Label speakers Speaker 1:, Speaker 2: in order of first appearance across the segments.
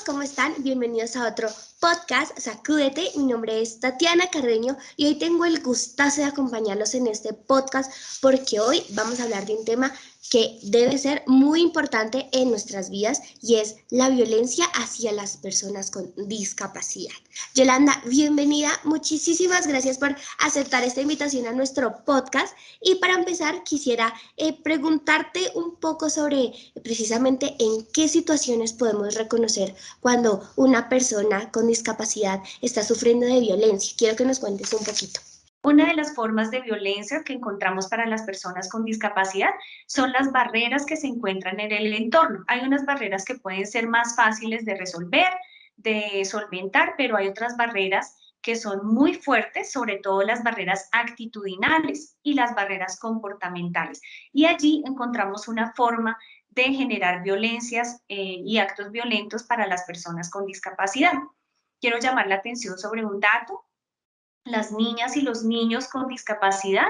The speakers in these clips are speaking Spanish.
Speaker 1: ¿cómo están? Bienvenidos a otro podcast, Sacúdete. Mi nombre es Tatiana Carreño y hoy tengo el gustazo de acompañarlos en este podcast porque hoy vamos a hablar de un tema que debe ser muy importante en nuestras vidas y es la violencia hacia las personas con discapacidad. Yolanda, bienvenida. Muchísimas gracias por aceptar esta invitación a nuestro podcast. Y para empezar, quisiera preguntarte un poco sobre precisamente en qué situaciones podemos reconocer cuando una persona con discapacidad está sufriendo de violencia. Quiero que nos cuentes un poquito.
Speaker 2: Una de las formas de violencia que encontramos para las personas con discapacidad son las barreras que se encuentran en el entorno. Hay unas barreras que pueden ser más fáciles de resolver, de solventar, pero hay otras barreras que son muy fuertes, sobre todo las barreras actitudinales y las barreras comportamentales. Y allí encontramos una forma de generar violencias y actos violentos para las personas con discapacidad. Quiero llamar la atención sobre un dato. Las niñas y los niños con discapacidad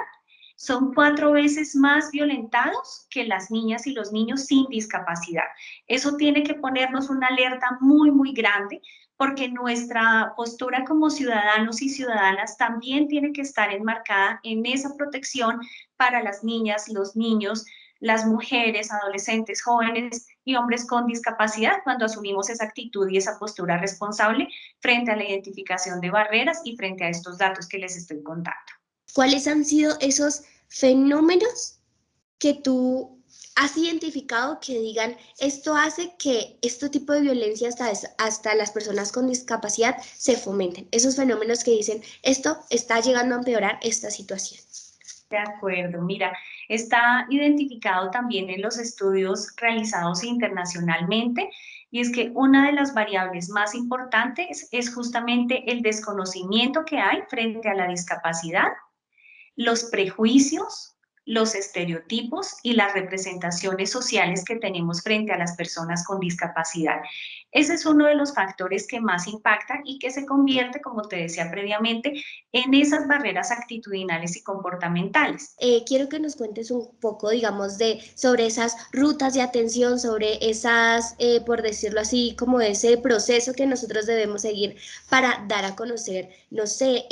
Speaker 2: son 4 veces más violentados que las niñas y los niños sin discapacidad. Eso tiene que ponernos una alerta muy grande porque nuestra postura como ciudadanos y ciudadanas también tiene que estar enmarcada en esa protección para las niñas, los niños, las mujeres, adolescentes, jóvenes y hombres con discapacidad cuando asumimos esa actitud y esa postura responsable frente a la identificación de barreras y frente a estos datos que les estoy contando.
Speaker 1: ¿Cuáles han sido esos fenómenos que tú has identificado que digan esto hace que este tipo de violencia hasta las personas con discapacidad se fomenten? Esos fenómenos que dicen esto está llegando a empeorar esta situación.
Speaker 2: De acuerdo, mira, está identificado también en los estudios realizados internacionalmente y es que una de las variables más importantes es justamente el desconocimiento que hay frente a la discapacidad, los prejuicios, los estereotipos y las representaciones sociales que tenemos frente a las personas con discapacidad. Ese es uno de los factores que más impacta y que se convierte, como te decía previamente, en esas barreras actitudinales y comportamentales.
Speaker 1: Quiero que nos cuentes un poco, digamos, sobre esas rutas de atención, sobre esas, por decirlo así, como ese proceso que nosotros debemos seguir para dar a conocer, no sé,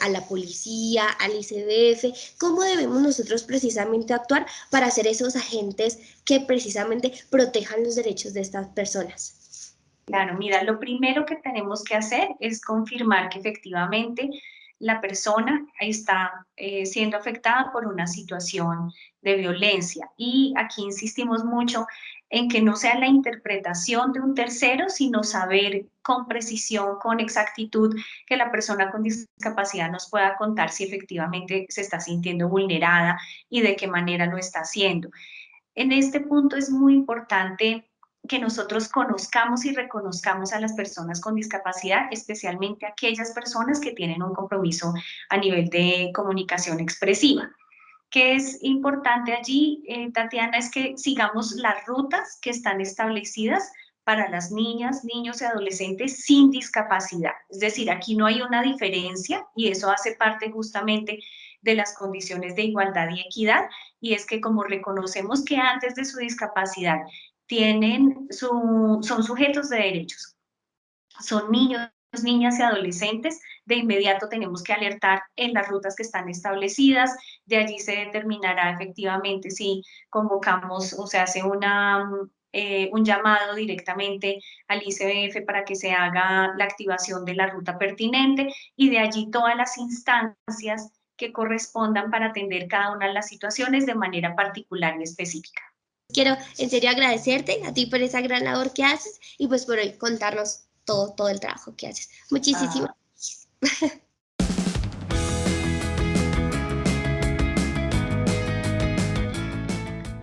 Speaker 1: a la policía, al ICBF, cómo debemos nosotros precisamente actuar para ser esos agentes que precisamente protejan los derechos de estas personas.
Speaker 2: Claro, mira, lo primero que tenemos que hacer es confirmar que efectivamente la persona está siendo afectada por una situación de violencia. Y aquí insistimos mucho en que no sea la interpretación de un tercero, sino saber con precisión, con exactitud, que la persona con discapacidad nos pueda contar si efectivamente se está sintiendo vulnerada y de qué manera lo está haciendo. En este punto es muy importante que nosotros conozcamos y reconozcamos a las personas con discapacidad, especialmente aquellas personas que tienen un compromiso a nivel de comunicación expresiva. ¿Qué es importante allí, Tatiana? Es que sigamos las rutas que están establecidas para las niñas, niños y adolescentes sin discapacidad. Es decir, aquí no hay una diferencia y eso hace parte justamente de las condiciones de igualdad y equidad, y es que como reconocemos que antes de su discapacidad son sujetos de derechos, son niños, niñas y adolescentes, de inmediato tenemos que alertar en las rutas que están establecidas, de allí se determinará efectivamente si convocamos o se hace un llamado directamente al ICBF para que se haga la activación de la ruta pertinente y de allí todas las instancias que correspondan para atender cada una de las situaciones de manera particular y específica.
Speaker 1: Quiero en serio agradecerte a ti por esa gran labor que haces y pues por hoy contarnos todo el trabajo que haces. Muchísimas gracias.